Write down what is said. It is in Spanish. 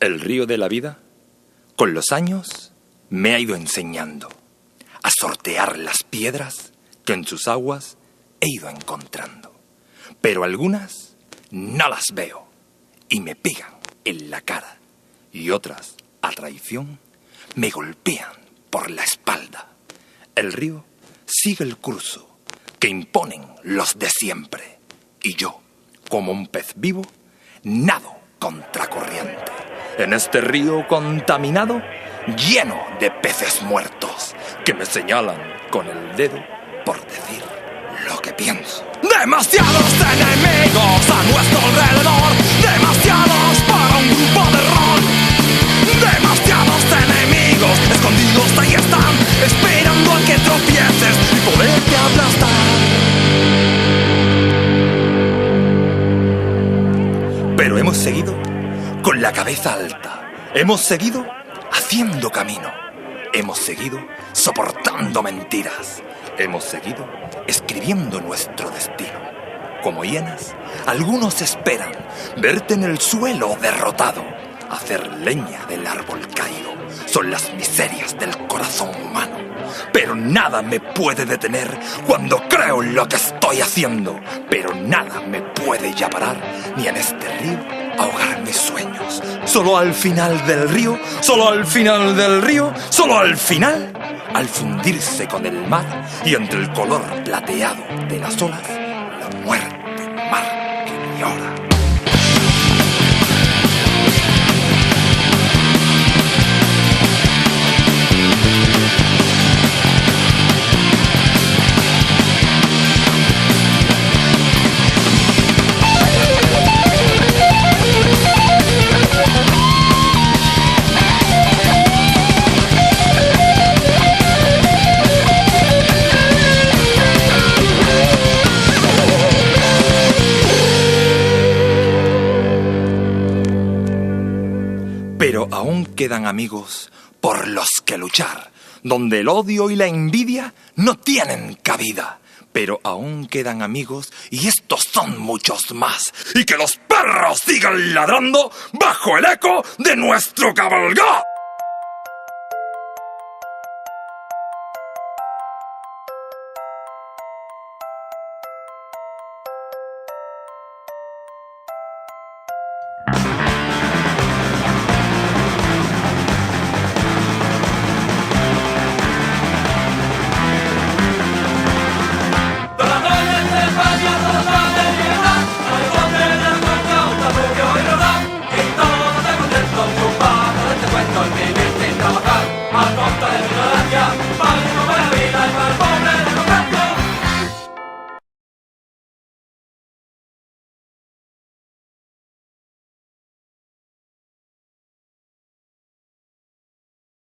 El río de la vida, con los años, me ha ido enseñando a sortear las piedras que en sus aguas he ido encontrando. Pero algunas no las veo y me pegan en la cara, y otras, a traición, me golpean por la espalda. El río sigue el curso que imponen los de siempre, y yo, como un pez vivo, nado contracorriente en este río contaminado, lleno de peces muertos que me señalan con el dedo por decir lo que pienso. Demasiados enemigos a nuestro alrededor, demasiados para un grupo de rol. Demasiados enemigos escondidos ahí están, esperando a que tropieces y poderte aplastar. Pero hemos seguido con la cabeza alta, hemos seguido haciendo camino, hemos seguido soportando mentiras, hemos seguido escribiendo nuestro destino. Como hienas, algunos esperan verte en el suelo derrotado, hacer leña del árbol caído. Son las miserias del corazón humano, pero nada me puede detener cuando creo en lo que estoy haciendo. Pero nada me puede ya parar, ni en este río ahogar mis sueños. Solo al final del río, solo al final del río, solo al final, al fundirse con el mar y entre el color plateado de las olas, la muerte mar que llora. Pero aún quedan amigos por los que luchar, donde el odio y la envidia no tienen cabida. Pero aún quedan amigos, y estos son muchos más, y que los perros sigan ladrando bajo el eco de nuestro cabalgar.